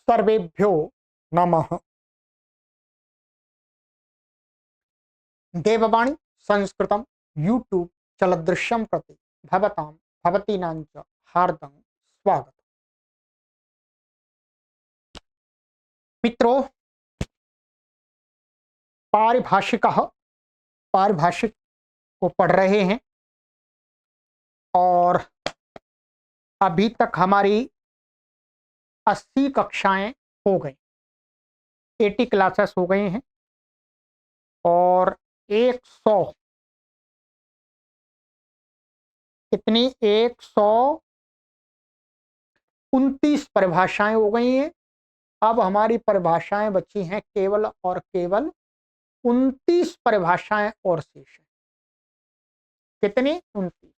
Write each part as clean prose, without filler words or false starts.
सर्वेभ्यो नमः। देववाणी संस्कृतं यूट्यूब चलदृश्यं प्रति भवतां भवतीनां च हार्दं स्वागतम्। मित्रों, पारिभाषिकः पारिभाषिक को पढ़ रहे हैं और अभी तक हमारी 80 कक्षाएं हो गई, 80 क्लासेस हो गए हैं और 100 कितनी 129 परिभाषाएं हो गई हैं। अब हमारी परिभाषाएं बची हैं केवल और केवल 29 परिभाषाएं और शेष हैं। कितनी? 29।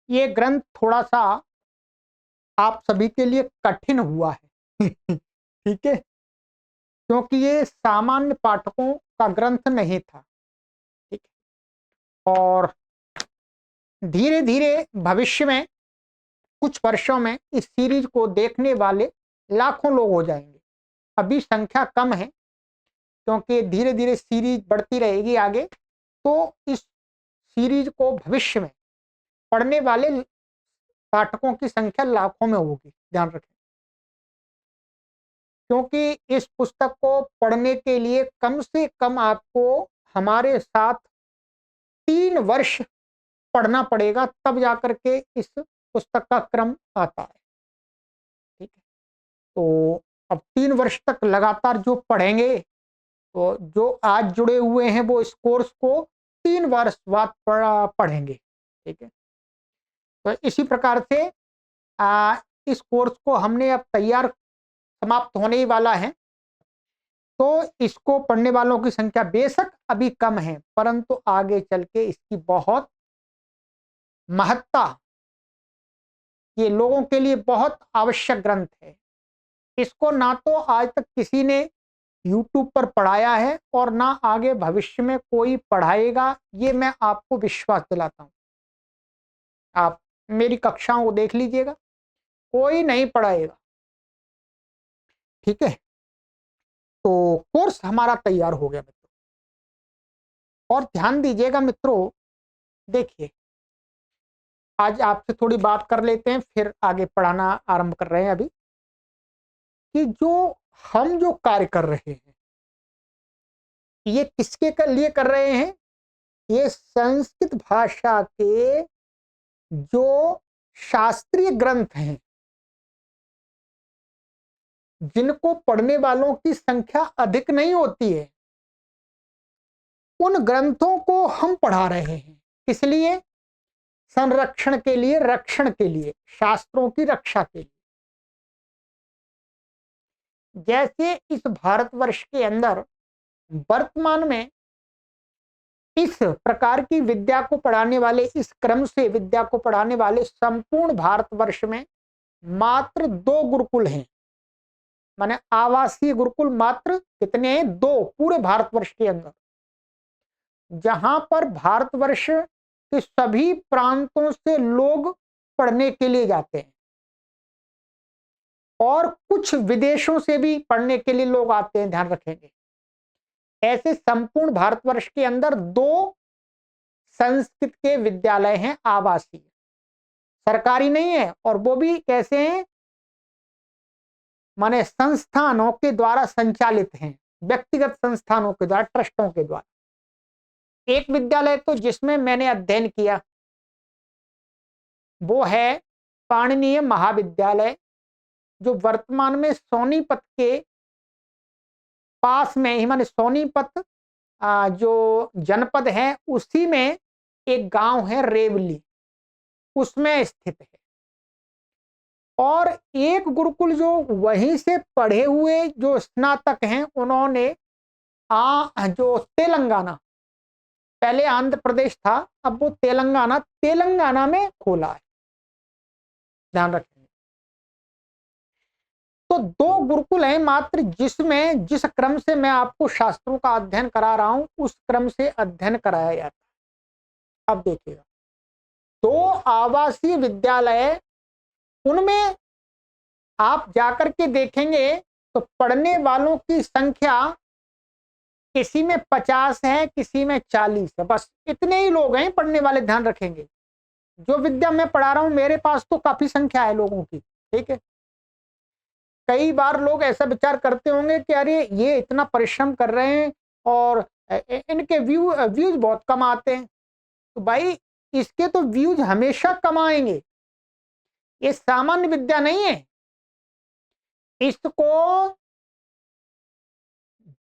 ये ग्रंथ थोड़ा सा आप सभी के लिए कठिन हुआ है ठीक है, क्योंकि ये सामान्य पाठकों का ग्रंथ नहीं था। ठीक है, और धीरे धीरे भविष्य में कुछ वर्षों में इस सीरीज को देखने वाले लाखों लोग हो जाएंगे। अभी संख्या कम है क्योंकि धीरे धीरे सीरीज बढ़ती रहेगी आगे, तो इस सीरीज को भविष्य में पढ़ने वाले पाठकों की संख्या लाखों में होगी, ध्यान रखें। क्योंकि इस पुस्तक को पढ़ने के लिए कम से कम आपको हमारे साथ 3 वर्ष पढ़ना पड़ेगा, तब जाकर के इस पुस्तक का क्रम आता है। ठीक है, तो अब 3 वर्ष तक लगातार जो पढ़ेंगे, तो जो आज जुड़े हुए हैं वो इस कोर्स को 3 वर्ष बाद पढ़ेंगे। ठीक है, तो इसी प्रकार से इस कोर्स को हमने अब तैयार समाप्त होने ही वाला है, तो इसको पढ़ने वालों की संख्या बेशक अभी कम है, परंतु आगे चल के इसकी बहुत महत्ता, ये लोगों के लिए बहुत आवश्यक ग्रंथ है। इसको ना तो आज तक किसी ने YouTube पर पढ़ाया है और ना आगे भविष्य में कोई पढ़ाएगा, ये मैं आपको विश्वास दिलाता हूं। आप मेरी कक्षाओं को देख लीजिएगा, कोई नहीं पढ़ाएगा। ठीक है, तो कोर्स हमारा तैयार हो गया मित्रों। और ध्यान दीजिएगा मित्रों, देखिए आज आपसे थोड़ी बात कर लेते हैं, फिर आगे पढ़ाना आरंभ कर रहे हैं। अभी कि हम जो कार्य कर रहे हैं, ये किसके लिए कर रहे हैं? ये संस्कृत भाषा के जो शास्त्रीय ग्रंथ हैं, जिनको पढ़ने वालों की संख्या अधिक नहीं होती है, उन ग्रंथों को हम पढ़ा रहे हैं। इसलिए संरक्षण के लिए, रक्षण के लिए, शास्त्रों की रक्षा के लिए। जैसे इस भारतवर्ष के अंदर वर्तमान में इस प्रकार की विद्या को पढ़ाने वाले, इस क्रम से विद्या को पढ़ाने वाले संपूर्ण भारतवर्ष में मात्र 2 गुरुकुल हैं। माने आवासीय गुरुकुल मात्र कितने हैं? 2 पूरे भारतवर्ष के अंदर, जहां पर भारतवर्ष के सभी प्रांतों से लोग पढ़ने के लिए जाते हैं और कुछ विदेशों से भी पढ़ने के लिए लोग आते हैं, ध्यान रखेंगे। ऐसे संपूर्ण भारतवर्ष के अंदर 2 संस्कृत के विद्यालय हैं आवासीय, सरकारी नहीं है, और वो भी कैसे हैं? माने संस्थानों के द्वारा संचालित हैं, व्यक्तिगत संस्थानों के द्वारा, ट्रस्टों के द्वारा। एक विद्यालय तो जिसमें मैंने अध्ययन किया वो है पाणिनीय महाविद्यालय, जो वर्तमान में सोनीपत के पास में ही, माने सोनीपत जो जनपद है उसी में एक गांव है रेवली, उसमें स्थित है। और एक गुरुकुल जो वहीं से पढ़े हुए जो स्नातक हैं, उन्होंने जो तेलंगाना, पहले आंध्र प्रदेश था, अब वो तेलंगाना में खोला है, ध्यान रखेंगे। तो 2 गुरुकुल हैं मात्र, जिसमें जिस क्रम से मैं आपको शास्त्रों का अध्ययन करा रहा हूं, उस क्रम से अध्ययन कराया जाता है। अब देखिएगा, 2 आवासीय विद्यालय, उनमें आप जाकर के देखेंगे तो पढ़ने वालों की संख्या किसी में 50 है, किसी में 40 है, बस इतने ही लोग हैं पढ़ने वाले। ध्यान रखेंगे, जो विद्या मैं पढ़ा रहा हूं मेरे पास तो काफी संख्या है लोगों की, ठीक है। कई बार लोग ऐसा विचार करते होंगे कि अरे ये इतना परिश्रम कर रहे हैं और इनके व्यूज बहुत कम आते हैं। तो भाई इसके तो व्यूज हमेशा कम आएंगे, ये सामान्य विद्या नहीं है। इसको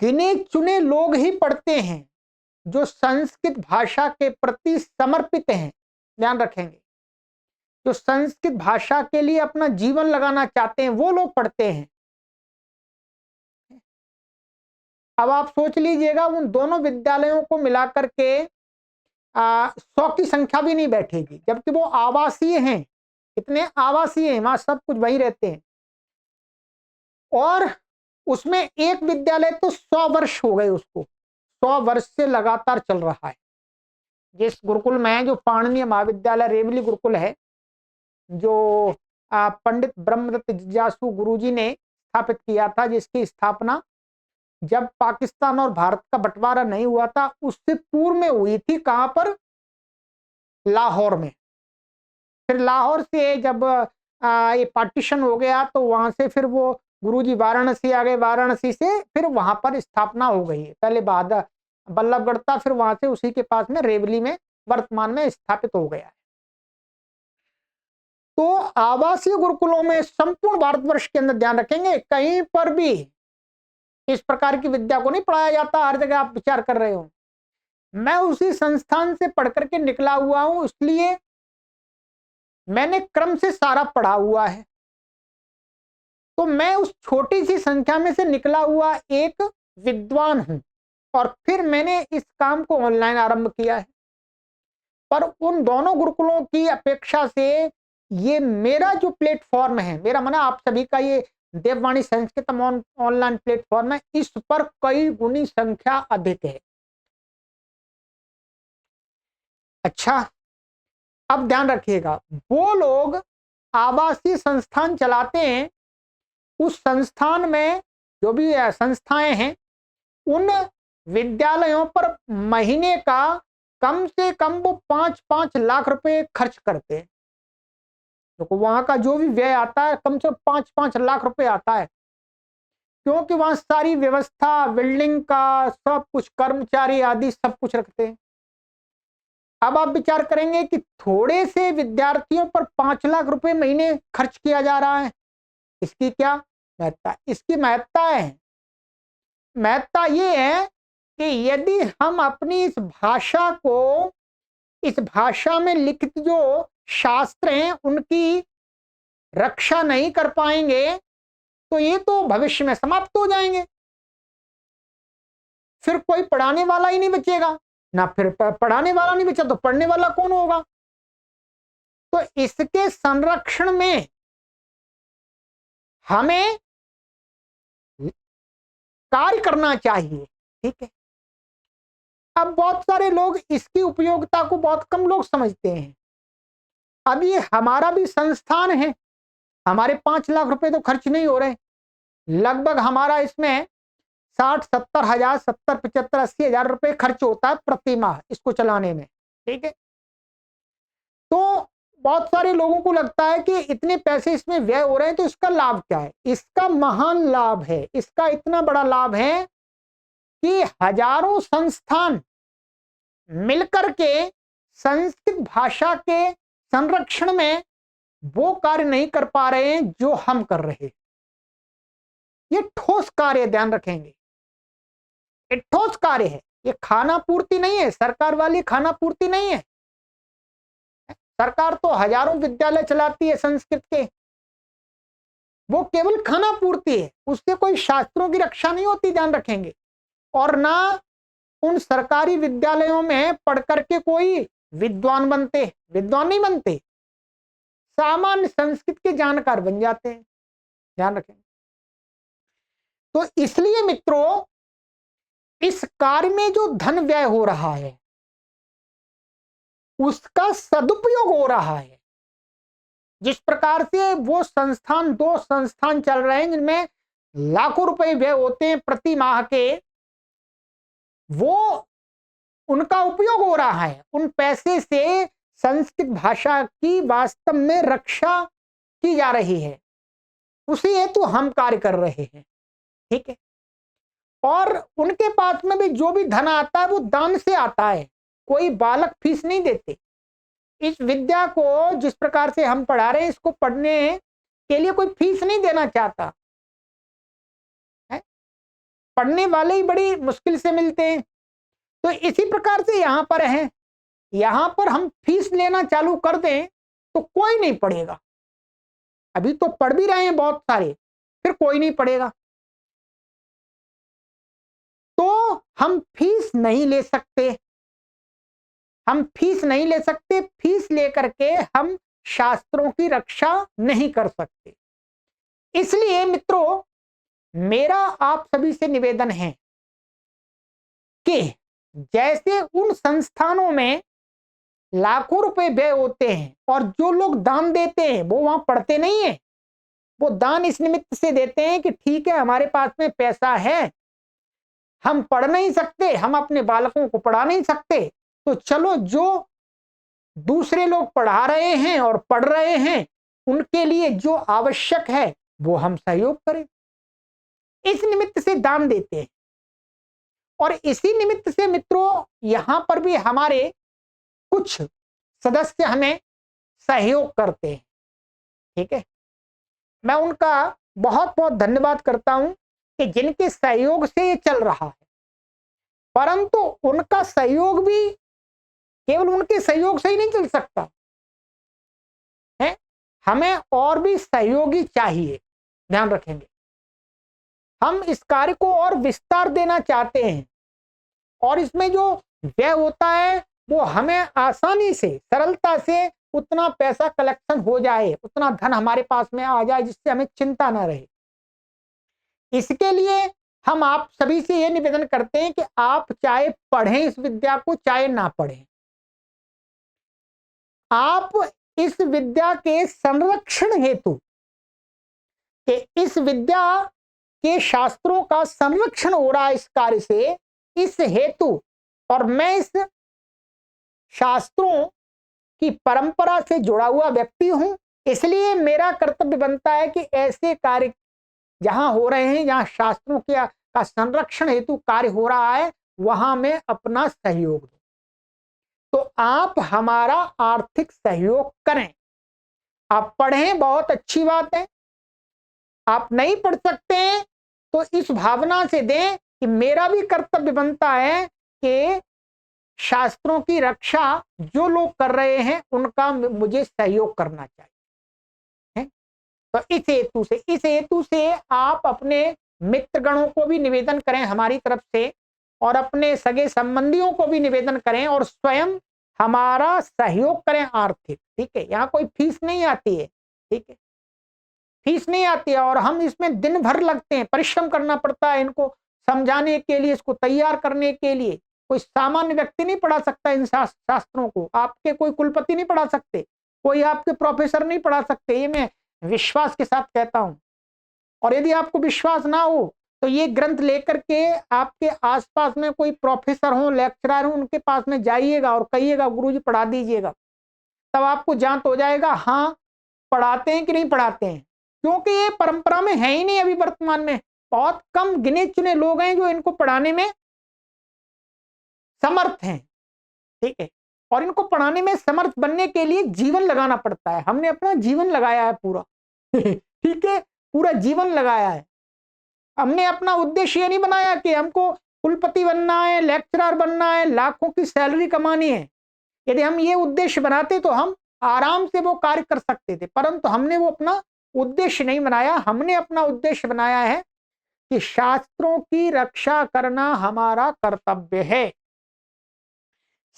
गिने चुने लोग ही पढ़ते हैं जो संस्कृत भाषा के प्रति समर्पित हैं। ध्यान रखेंगे, जो संस्कृत भाषा के लिए अपना जीवन लगाना चाहते हैं वो लोग पढ़ते हैं। अब आप सोच लीजिएगा उन दोनों विद्यालयों को मिलाकर के 100 की संख्या भी नहीं बैठेगी, जबकि वो आवासीय हैं। कितने आवासीय हैं, वहां सब कुछ वही रहते हैं। और उसमें एक विद्यालय तो 100 वर्ष हो गए, उसको 100 वर्ष से लगातार चल रहा है। जिस गुरुकुल में, जो पाणिनीय महाविद्यालय रेवली गुरुकुल है, जो पंडित ब्रह्मदत्त जिज्ञासु गुरुजी ने स्थापित किया था, जिसकी स्थापना जब पाकिस्तान और भारत का बंटवारा नहीं हुआ था उससे पूर्व में हुई थी। कहां पर? लाहौर में। फिर लाहौर से जब ये पार्टीशन हो गया तो वहां से फिर वो गुरुजी वाराणसी आ गए, वाराणसी से फिर वहां पर स्थापना हो गई है। पहले बाद बल्लभगढ़ था, फिर वहां से उसी के पास में रेवली में वर्तमान में स्थापित हो गया है। तो आवासीय गुरुकुलों में संपूर्ण भारतवर्ष के अंदर, ध्यान रखेंगे, कहीं पर भी इस प्रकार की विद्या को नहीं पढ़ाया जाता। हर जगह आप विचार कर रहे हो, मैं उसी संस्थान से पढ़ करके निकला हुआ हूं, इसलिए मैंने क्रम से सारा पढ़ा हुआ है। तो मैं उस छोटी सी संख्या में से निकला हुआ एक विद्वान हूं और फिर मैंने इस काम को ऑनलाइन आरंभ किया है। पर उन दोनों गुरुकुलों की अपेक्षा से ये मेरा जो प्लेटफॉर्म है, मेरा माना आप सभी का ये देववाणी संस्कृतम ऑनलाइन प्लेटफॉर्म है, इस पर कई गुनी संख्या अधिक है। अच्छा, अब ध्यान रखिएगा, वो लोग आवासीय संस्थान चलाते हैं, उस संस्थान में जो भी संस्थाएं हैं उन विद्यालयों पर महीने का कम से कम वो 5-5 लाख रुपए खर्च करते हैं। तो वहां का जो भी व्यय आता है कम से कम 5-5 लाख रुपए आता है, क्योंकि वहां सारी व्यवस्था, बिल्डिंग का सब कुछ, कर्मचारी आदि सब कुछ रखते हैं। अब आप विचार करेंगे कि थोड़े से विद्यार्थियों पर 5 लाख रुपए महीने खर्च किया जा रहा है, इसकी क्या महत्ता? इसकी महत्ता है, महत्ता ये है कि यदि हम अपनी इस भाषा को, इस भाषा में लिखित जो शास्त्र हैं उनकी रक्षा नहीं कर पाएंगे तो ये तो भविष्य में समाप्त हो जाएंगे। फिर कोई पढ़ाने वाला ही नहीं बचेगा ना, फिर पढ़ाने वाला नहीं बचा तो पढ़ने वाला कौन होगा? तो इसके संरक्षण में हमें कार्य करना चाहिए, ठीक है। अब बहुत सारे लोग इसकी उपयोगिता को बहुत कम लोग समझते हैं। अब ये हमारा भी संस्थान है, हमारे 5 लाख रुपए तो खर्च नहीं हो रहे, लगभग हमारा इसमें 60-70 हजार, 70-75-80 हजार रुपए खर्च होता है प्रति माह इसको चलाने में, ठीक है। तो बहुत सारे लोगों को लगता है कि इतने पैसे इसमें व्यय हो रहे हैं तो इसका लाभ क्या है? इसका महान लाभ है, इसका इतना बड़ा लाभ है कि हजारों संस्थान मिलकर के संस्कृत भाषा के संरक्षण में वो कार्य नहीं कर पा रहे हैं जो हम कर रहे हैं। ये ठोस कार्य, ध्यान रखेंगे, ये ठोस कार्य है, ये खाना पूर्ति नहीं है, सरकार वाली खाना पूर्ति नहीं है। सरकार तो हजारों विद्यालय चलाती है संस्कृत के, वो केवल खाना पूर्ति है, उससे कोई शास्त्रों की रक्षा नहीं होती, ध्यान रखेंगे। और ना उन सरकारी विद्यालयों में पढ़ करके कोई विद्वान बनते, विद्वान नहीं बनते, सामान्य संस्कृत के जानकार बन जाते हैं, ध्यान रखें। तो इसलिए मित्रों, इस कार्य में जो धन व्यय हो रहा है उसका सदुपयोग हो रहा है। जिस प्रकार से वो संस्थान, 2 संस्थान चल रहे हैं जिनमें लाखों रुपए व्यय होते हैं प्रति माह के, वो उनका उपयोग हो रहा है, उन पैसे से संस्कृत भाषा की वास्तव में रक्षा की जा रही है, उसी हेतु हम कार्य कर रहे हैं। ठीक है, और उनके पास में भी जो भी धन आता है वो दान से आता है, कोई बालक फीस नहीं देते। इस विद्या को जिस प्रकार से हम पढ़ा रहे हैं, इसको पढ़ने के लिए कोई फीस नहीं देना चाहता है, पढ़ने वाले ही बड़ी मुश्किल से मिलते हैं। तो इसी प्रकार से यहां पर है, यहां पर हम फीस लेना चालू कर दें तो कोई नहीं पढ़ेगा। अभी तो पढ़ भी रहे हैं बहुत सारे, फिर कोई नहीं पढ़ेगा। तो हम फीस नहीं ले सकते, हम फीस नहीं ले सकते, फीस लेकर के हम शास्त्रों की रक्षा नहीं कर सकते। इसलिए मित्रों, मेरा आप सभी से निवेदन है कि जैसे उन संस्थानों में लाखों रुपए व्यय होते हैं और जो लोग दान देते हैं वो वहां पढ़ते नहीं है, वो दान इस निमित्त से देते हैं कि ठीक है, हमारे पास में पैसा है, हम पढ़ नहीं सकते, हम अपने बालकों को पढ़ा नहीं सकते, तो चलो जो दूसरे लोग पढ़ा रहे हैं और पढ़ रहे हैं उनके लिए जो आवश्यक है वो हम सहयोग करें, इस निमित्त से दान देते हैं। और इसी निमित्त से मित्रों, यहां पर भी हमारे कुछ सदस्य हमें सहयोग करते हैं। ठीक है, मैं उनका बहुत बहुत धन्यवाद करता हूं कि जिनके सहयोग से ये चल रहा है। परंतु उनका सहयोग भी केवल उनके सहयोग से ही नहीं चल सकता है, हमें और भी सहयोगी चाहिए। ध्यान रखेंगे, हम इस कार्य को और विस्तार देना चाहते हैं और इसमें जो व्यय होता है वो हमें आसानी से, सरलता से उतना पैसा कलेक्शन हो जाए, उतना धन हमारे पास में आ जाए जिससे हमें चिंता ना रहे। इसके लिए हम आप सभी से यह निवेदन करते हैं कि आप चाहे पढ़ें इस विद्या को, चाहे ना पढ़ें, आप इस विद्या के संरक्षण हेतु, कि इस विद्या के शास्त्रों का संरक्षण हो रहा है इस कार्य से, इस हेतु, और मैं इस शास्त्रों की परंपरा से जुड़ा हुआ व्यक्ति हूं, इसलिए मेरा कर्तव्य बनता है कि ऐसे कार्य जहां हो रहे हैं, जहां शास्त्रों का संरक्षण हेतु कार्य हो रहा है, वहां मैं अपना सहयोग दूं। तो आप हमारा आर्थिक सहयोग करें। आप पढ़ें, बहुत अच्छी बात है, आप नहीं पढ़ सकते हैं तो इस भावना से दें कि मेरा भी कर्तव्य बनता है कि शास्त्रों की रक्षा जो लोग कर रहे हैं उनका मुझे सहयोग करना चाहिए है? तो इस हेतु से आप अपने मित्रगणों को भी निवेदन करें हमारी तरफ से, और अपने सगे संबंधियों को भी निवेदन करें, और स्वयं हमारा सहयोग करें आर्थिक। ठीक है, यहाँ कोई फीस नहीं आती है। ठीक है, फीस नहीं आती है, और हम इसमें दिन भर लगते हैं, परिश्रम करना पड़ता है इनको समझाने के लिए, इसको तैयार करने के लिए। कोई सामान्य व्यक्ति नहीं पढ़ा सकता इन शास्त्रों को, आपके कोई कुलपति नहीं पढ़ा सकते, कोई आपके प्रोफेसर नहीं पढ़ा सकते, ये मैं विश्वास के साथ कहता हूं। और यदि आपको विश्वास ना हो तो ये ग्रंथ लेकर के आपके आसपास में कोई प्रोफेसर हो, लेक्चरर हो, उनके पास में जाइएगा और कहिएगा गुरुजी पढ़ा दीजिएगा, तब आपको जांच हो जाएगा हाँ पढ़ाते हैं कि नहीं पढ़ाते हैं। क्योंकि ये परंपरा में है ही नहीं, अभी वर्तमान में बहुत कम गिने चुने लोग हैं जो इनको पढ़ाने में समर्थ हैं। ठीक है, और इनको पढ़ाने में समर्थ बनने के लिए जीवन लगाना पड़ता है। हमने अपना जीवन लगाया है पूरा ठीक है, पूरा जीवन लगाया है। हमने अपना उद्देश्य ये नहीं बनाया कि हमको कुलपति बनना है, लेक्चरर बनना है, लाखों की सैलरी कमानी है। यदि हम ये उद्देश्य बनाते तो हम आराम से वो कार्य कर सकते थे, परंतु हमने वो अपना उद्देश्य नहीं बनाया। हमने अपना उद्देश्य बनाया है कि शास्त्रों की रक्षा करना हमारा कर्तव्य है,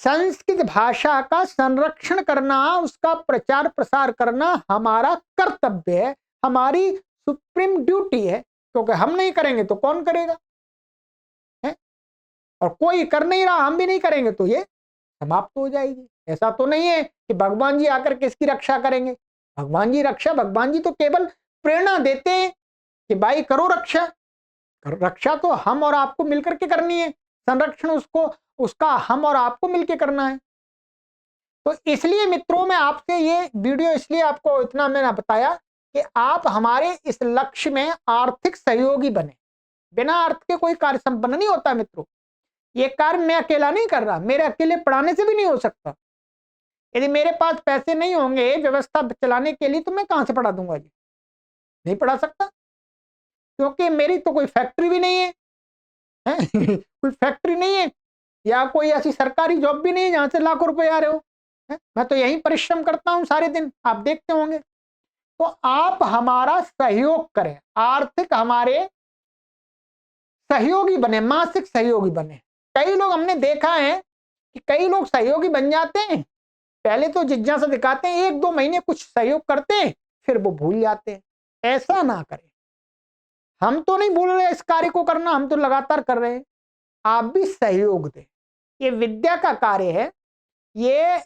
संस्कृत भाषा का संरक्षण करना, उसका प्रचार प्रसार करना हमारा कर्तव्य है, हमारी सुप्रीम ड्यूटी है। क्योंकि हम नहीं करेंगे तो कौन करेगा है? और कोई कर नहीं रहा, हम भी नहीं करेंगे तो ये समाप्त हो जाएगी। ऐसा तो नहीं है कि भगवान जी आकर किसकी रक्षा करेंगे, भगवान जी रक्षा, भगवान जी तो केवल प्रेरणा देते हैं कि भाई करो रक्षा। रक्षा तो हम और आपको मिलकर के करनी है, संरक्षण उसको उसका हम और आपको मिलकर करना है। तो इसलिए मित्रों मैं आपसे ये वीडियो इसलिए आपको इतना मैंने बताया कि आप हमारे इस लक्ष्य में आर्थिक सहयोगी बने। बिना अर्थ के कोई कार्य संपन्न नहीं होता मित्रों। ये कार्य मैं अकेला नहीं कर रहा, मेरे अकेले पढ़ाने से भी नहीं हो सकता। यदि मेरे पास पैसे नहीं होंगे व्यवस्था चलाने के लिए तो मैं कहां से पढ़ा दूंगा जी? नहीं पढ़ा सकता, क्योंकि मेरी तो कोई फैक्ट्री भी नहीं है, है? कोई फैक्ट्री नहीं है या कोई ऐसी सरकारी जॉब भी नहीं है जहां से लाखों रुपए आ रहे हो, है? मैं तो यही परिश्रम करता हूं सारे दिन, आप देखते होंगे। तो आप हमारा सहयोग करें, आर्थिक हमारे सहयोगी बने, मानसिक सहयोगी बने। कई लोग हमने देखा है कि कई लोग सहयोगी बन जाते हैं, पहले तो जिज्ञासा दिखाते हैं, 1-2 महीने कुछ सहयोग करते हैं, फिर वो भूल जाते हैं। ऐसा ना करें। हम तो नहीं भूल रहे इस कार्य को करना, हम तो लगातार कर रहे हैं। आप भी सहयोग दें। ये विद्या का कार्य है, ये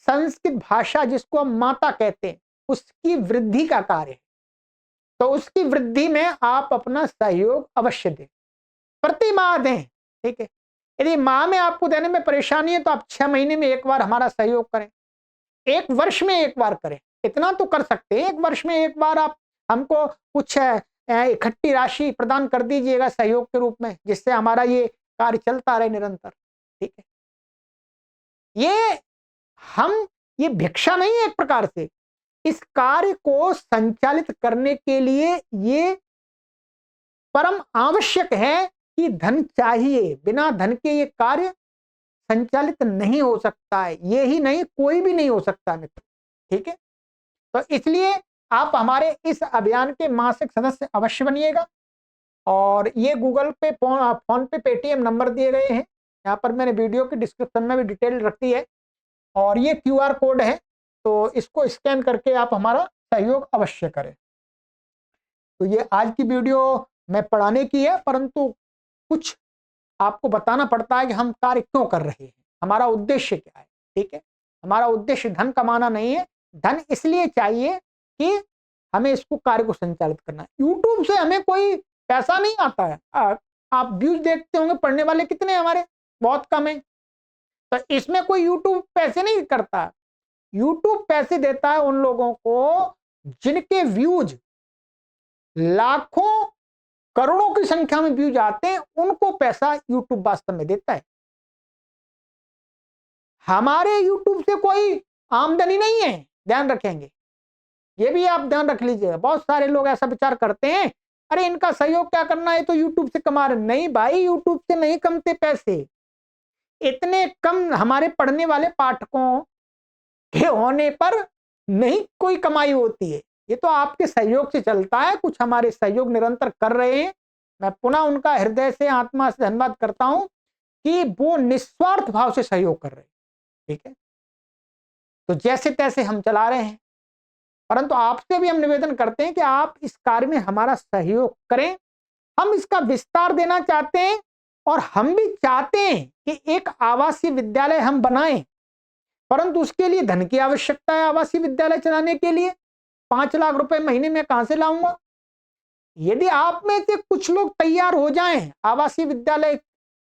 संस्कृत भाषा जिसको हम माता कहते हैं उसकी वृद्धि का कार्य है। तो उसकी वृद्धि में आप अपना सहयोग अवश्य दें, प्रति माह दें। ठीक है, यदि माह में आपको देने में परेशानी है तो आप 6 महीने में एक बार हमारा सहयोग करें, 1 वर्ष में एक बार करें। इतना तो कर सकते हैं, 1 वर्ष में एक बार आप हमको कुछ इकट्ठी राशि प्रदान कर दीजिएगा सहयोग के रूप में, जिससे हमारा ये कार्य चलता रहे निरंतर। ठीक है, ये हम ये भिक्षा नहीं है एक प्रकार से, इस कार्य को संचालित करने के लिए ये परम आवश्यक है कि धन चाहिए। बिना धन के ये कार्य संचालित नहीं हो सकता है, ये ही नहीं कोई भी नहीं हो सकता मित्र। ठीक है, तो इसलिए आप हमारे इस अभियान के मासिक सदस्य अवश्य बनिएगा। और ये गूगल पे, फोन पे, पेटीएम नंबर दिए गए हैं, यहाँ पर मैंने वीडियो की डिस्क्रिप्शन में भी डिटेल रखी है, और ये क्यूआर कोड है, तो इसको स्कैन करके आप हमारा सहयोग अवश्य करें। तो ये आज की वीडियो मैं पढ़ाने की है, परंतु कुछ आपको बताना पड़ता है कि हम कार्य क्यों कर रहे हैं, हमारा उद्देश्य क्या है। ठीक है, हमारा उद्देश्य धन कमाना नहीं है, धन इसलिए चाहिए कि हमें इसको कार्य को संचालित करना है। यूट्यूब से हमें कोई पैसा नहीं आता है। आप व्यूज देखते होंगे, पढ़ने वाले कितने हमारे, बहुत कम है। तो इसमें कोई यूट्यूब पैसे नहीं करता, यूट्यूब पैसे देता है उन लोगों को जिनके व्यूज लाखों करोड़ों की संख्या में व्यूज आते हैं, उनको पैसा यूट्यूब वास्तव में देता है। हमारे यूट्यूब से कोई आमदनी नहीं है, ध्यान रखेंगे, ये भी आप ध्यान रख लीजिएगा। बहुत सारे लोग ऐसा विचार करते हैं, अरे इनका सहयोग क्या करना है, तो यूट्यूब से कमा रहे। नहीं भाई, यूट्यूब से नहीं कमते पैसे, इतने कम हमारे पढ़ने वाले पाठकों के होने पर नहीं कोई कमाई होती है। ये तो आपके सहयोग से चलता है, कुछ हमारे सहयोग निरंतर कर रहे हैं। मैं पुनः उनका हृदय से, आत्मा से धन्यवाद करता हूं कि वो निस्वार्थ भाव से सहयोग कर रहे हैं। ठीक है, तो जैसे तैसे हम चला रहे हैं, परंतु आपसे भी हम निवेदन करते हैं कि आप इस कार्य में हमारा सहयोग करें। हम इसका विस्तार देना चाहते हैं, और हम भी चाहते हैं कि एक आवासीय विद्यालय हम बनाएं, परंतु उसके लिए धन की आवश्यकता है। आवासीय विद्यालय चलाने के लिए 5 लाख रुपए महीने में कहां से लाऊंगा? यदि आप में से कुछ लोग तैयार हो जाएं आवासीय विद्यालय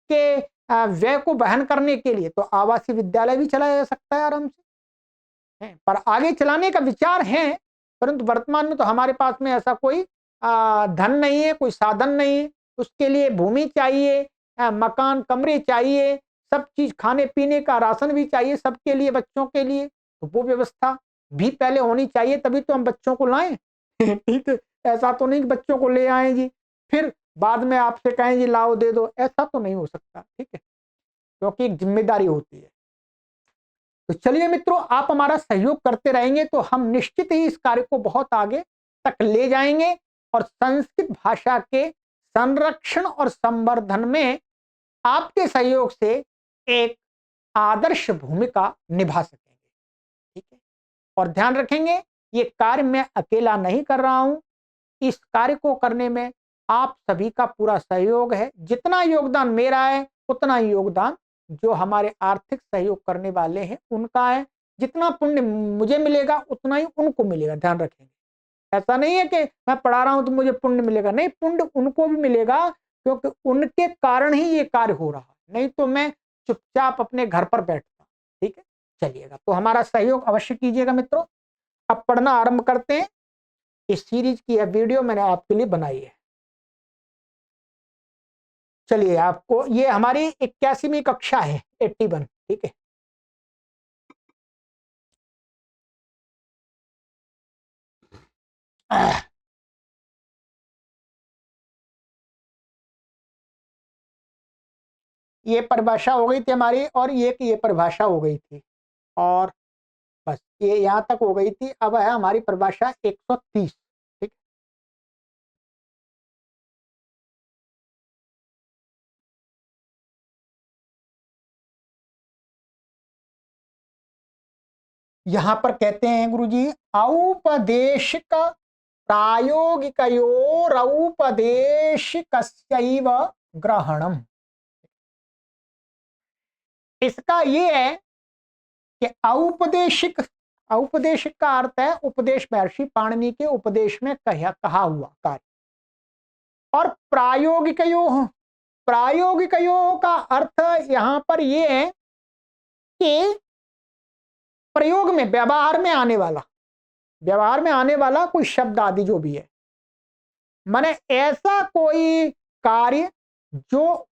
के व्यय को वहन करने के लिए, तो आवासीय विद्यालय भी चलाया जा सकता है आराम से। पर आगे चलाने का विचार है, परंतु वर्तमान में तो हमारे पास में ऐसा कोई धन नहीं है, कोई साधन नहीं है। उसके लिए भूमि चाहिए, मकान, कमरे चाहिए, सब चीज, खाने पीने का राशन भी चाहिए सबके लिए, बच्चों के लिए। तो वो व्यवस्था भी पहले होनी चाहिए, तभी तो हम बच्चों को लाएं। ठीक है, ऐसा तो नहीं कि बच्चों को ले आए जी फिर बाद में आपसे कहें जी लाओ दे दो, ऐसा तो नहीं हो सकता। ठीक है, क्योंकि एक जिम्मेदारी होती है। तो चलिए मित्रों, आप हमारा सहयोग करते रहेंगे तो हम निश्चित ही इस कार्य को बहुत आगे तक ले जाएंगे, और संस्कृत भाषा के संरक्षण और संवर्धन में आपके सहयोग से एक आदर्श भूमिका निभा सकेंगे। ठीक है, और ध्यान रखेंगे ये कार्य मैं अकेला नहीं कर रहा हूं, इस कार्य को करने में आप सभी का पूरा सहयोग है। जितना योगदान मेरा है, उतना ही योगदान जो हमारे आर्थिक सहयोग करने वाले हैं उनका है। जितना पुण्य मुझे मिलेगा उतना ही उनको मिलेगा, ध्यान रखेंगे। ऐसा नहीं है कि मैं पढ़ा रहा हूं तो मुझे पुण्य मिलेगा, नहीं, पुण्य उनको भी मिलेगा क्योंकि उनके कारण ही ये कार्य हो रहा है, नहीं तो मैं चुपचाप अपने घर पर बैठता। ठीक है, चलिएगा, तो हमारा सहयोग अवश्य कीजिएगा मित्रों। अब पढ़ना आरंभ करते हैं। इस सीरीज की यह वीडियो मैंने आपके लिए बनाई है। चलिए, आपको ये हमारी 81वीं कक्षा है, 81। ठीक है, ये परिभाषा हो गई थी हमारी, और ये परिभाषा हो गई थी, और बस ये यहां तक हो गई थी। अब है हमारी परिभाषा 130। ठीक, यहां पर कहते हैं गुरुजी, औपदेशिक प्रायोगिकयोरौपदेशिकस्यैव ग्रहणम। इसका ये है कि औपदेशिक, औपदेशिक का अर्थ है उपदेश, महर्षि पाणिनि के उपदेश में कहा हुआ कार्य। और प्रायोगिकयो, प्रायोगिकयो का अर्थ यहां पर ये है कि प्रयोग में, व्यवहार में आने वाला, व्यवहार में आने वाला कोई शब्द आदि जो भी है, माने ऐसा कोई कार्य जो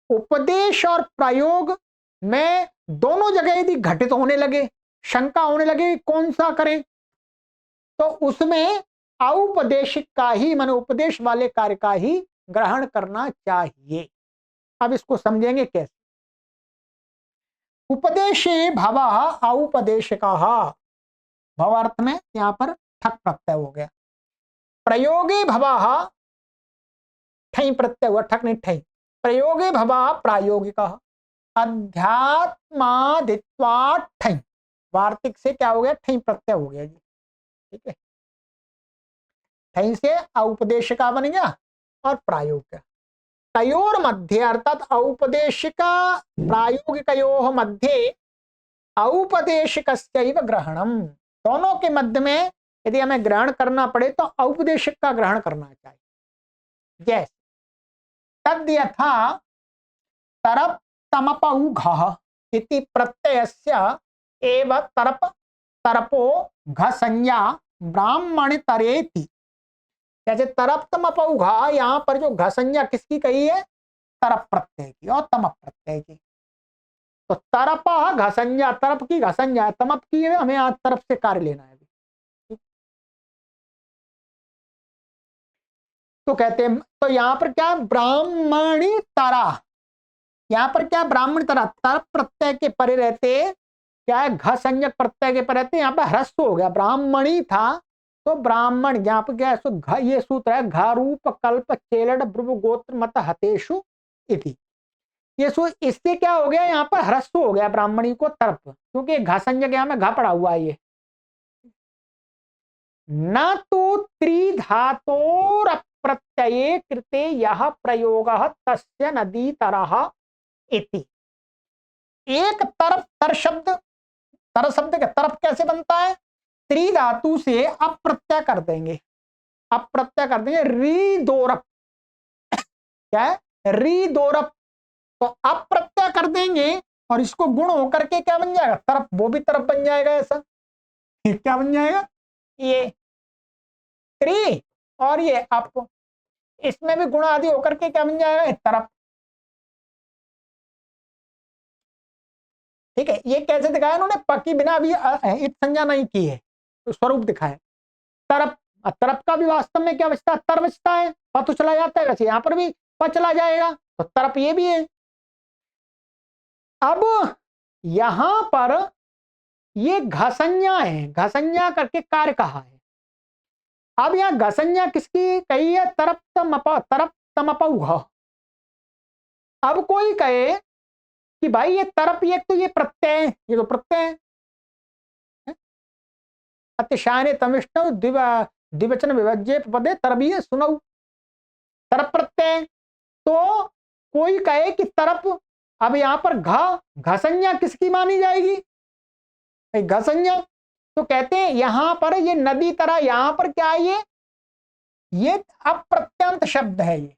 उपदेश और प्रयोग में दोनों जगह यदि घटित होने लगे, शंका होने लगे कौन सा करें, तो उसमें औपदेशिक का ही, माने उपदेश वाले कार्य का ही ग्रहण करना चाहिए। अब इसको समझेंगे कैसे। उपदेशे भव औपदेशिका, भव अर्थ में यहां पर ठक प्रत्यय हो गया। प्रयोगे भव, ठई प्रत्यय हुआ, ठक नहीं ठई। प्रयोगे भव प्रायोगिक, अध्यात्मादित्वा ठई, वार्तिक से क्या हो गया, ठई प्रत्यय हो गया जी। ठीक है, ठई से औपदेशिका बन गया और प्रायोगिक। तयोर मध्य अर्थात औपदेशिका प्रायोगिकयोः मध्ये औपदेशिकस्यैव ग्रहणम, दोनों के मध्य में यदि हमें ग्रहण करना पड़े तो औपदेशिक का ग्रहण करना चाहिए। जैसे तद यथा तरप तमपौघः इति प्रत्ययस्य एव तरप तरपो घ संज्ञा ब्राह्मणतरेति। जैसे तरप तमपौघा, यहाँ पर जो घ संज्ञा किसकी कही है, तरप प्रत्यय की और तमप प्रत्यय की। तो तरप घ संज्ञा, तरप की घ संज्ञा, तमप की है, हमें आज तरफ से कार्य लेना है। तो कहते हैं, तो यहां पर क्या, ब्राह्मणी तरा, यहां पर क्या, ब्राह्मण तरा, तरप प्रत्यय के परे रहते क्या है, घ संज्ञक प्रत्यय के परे रहते, यहाँ पर ह्रस्व हो गया, ब्राह्मणी था तो ब्राह्मण, यहाँ पर क्या है, घ, ये सूत्र है, घ रूप कल्प चेलड ब्रुव गोत्र मत हतेषु इति। ये सूत्र, इससे क्या हो गया, यहाँ पर ह्रस्व हो गया ब्राह्मणी को तरप, क्योंकि घ संज्ञक यहाँ में घ पड़ा हुआ है। ये न तो त्रिधातोर प्रत्यये कृते यह प्रयोग तस्य नदी तरह इति। एक तरफ, तर शब्द, तर शब्द का तरफ कैसे बनता है, त्रिधातु से अप्रत्यय कर देंगे, अप्रत्यय कर देंगे, री दोरप, क्या है, री दोरप, तो अप्रत्यय कर देंगे और इसको गुण होकर के क्या बन जाएगा, तरफ, वो भी तरफ बन जाएगा। ऐसा क्या बन जाएगा, ये त्रि और ये अप, इसमें भी गुण आदि होकर के क्या बन जाएगा, तरफ। ठीक है, ये कैसे दिखाया उन्होंने, पक्की बिना अभी इत संज्ञा नहीं की है, तो स्वरूप दिखाया। तरफ, तरफ का भी वास्तव में क्या बचता है, तर बचता है, प तो चला जाता है, वैसे यहाँ पर भी प चला जाएगा, तो तरफ ये भी है। अब यहां पर ये घसंज्ञा है, घसंज्ञा करके कार्य कहा है। अब यहाँ घसंज्ञा किसकी कही है, तरप तमपौघ। अब कोई कहे कि भाई ये तरप, ये तो ये प्रत्यय है, ये तो प्रत्यय है, अतिशायने तमिष्णु द्विवचन विभज्य पदे तरबीय सुनऊ, तरप प्रत्यय। तो कोई कहे कि तरप, अब यहां पर घ, घसंज्ञा किसकी मानी जाएगी, घसंज्ञा। तो कहते हैं यहां पर ये नदी तरह, यहां पर क्या है, ये अप्रत्यंत शब्द है। ये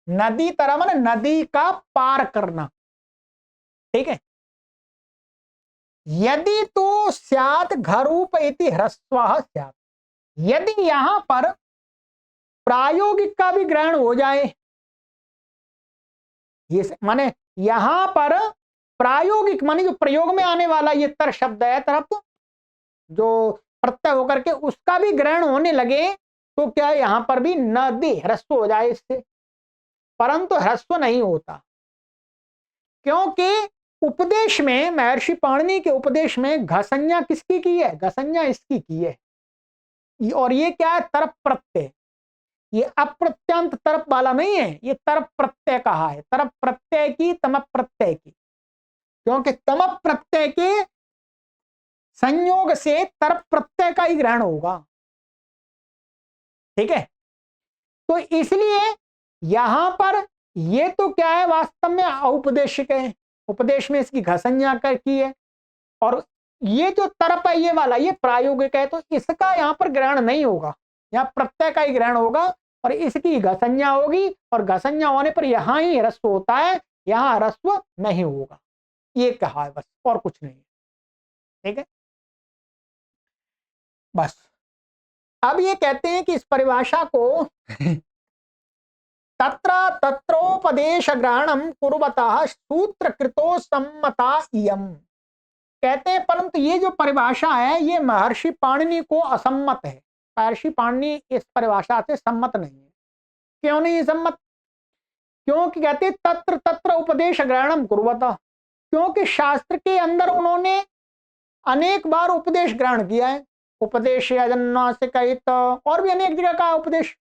नदी तरह माने नदी का पार करना, ठीक है। यदि तो स्यात् घरूप इति ह्रस्वः स्यात्, यदि यहां पर प्रायोगिक का भी ग्रहण हो जाए, ये माने यहां पर प्रायोगिक माने जो प्रयोग में आने वाला ये तर शब्द है, तरफ जो प्रत्यय होकर के उसका भी ग्रहण होने लगे, तो क्या यहां पर भी नदी ह्रस्व हो जाए इससे, परंतु ह्रस्व नहीं होता, क्योंकि उपदेश में, महर्षि पाणिनि के उपदेश में घसंज्ञा किसकी की है, घसंज्ञा इसकी की है। और ये क्या है, तरप प्रत्यय, ये अप्रत्यंत तरप वाला नहीं है, ये तरप प्रत्यय कहा है, तरप प्रत्यय की, तमप प्रत्यय की, क्योंकि तमप प्रत्यय के संयोग से तरप प्रत्यय का ही ग्रहण होगा, ठीक है। तो इसलिए यहां पर ये तो क्या है, वास्तव में औपदेशिक है, उपदेश में इसकी घसंज्ञा कर की है, और ये जो तरप है ये वाला, ये प्रायोगिक है, तो इसका यहां पर ग्रहण नहीं होगा, यहां प्रत्यय का ही ग्रहण होगा, और इसकी घसंज्ञा होगी, और घसंज्ञा होने पर यहां ही ह्रस्व होता है, यहां ह्रस्व नहीं होगा, ये कहा है बस, और कुछ नहीं, ठीक है। बस अब ये कहते हैं कि इस परिभाषा को तत्र तत्रोपदेश ग्रहणम कुर्वतः सूत्रकृतो सम्मता इयम्, कहते हैं परंतु ये जो परिभाषा है ये महर्षि पाणिनि को असम्मत है, महर्षि पाणिनि इस परिभाषा से सम्मत नहीं है। क्यों नहीं सम्मत, क्योंकि कहते हैं तत्र तत्र उपदेश ग्रहणम कुर्वतः, क्योंकि शास्त्र के अंदर उन्होंने अनेक बार उपदेश ग्रहण किया है, उपदेश से कहित, और भी अनेक जगह का उपदेश।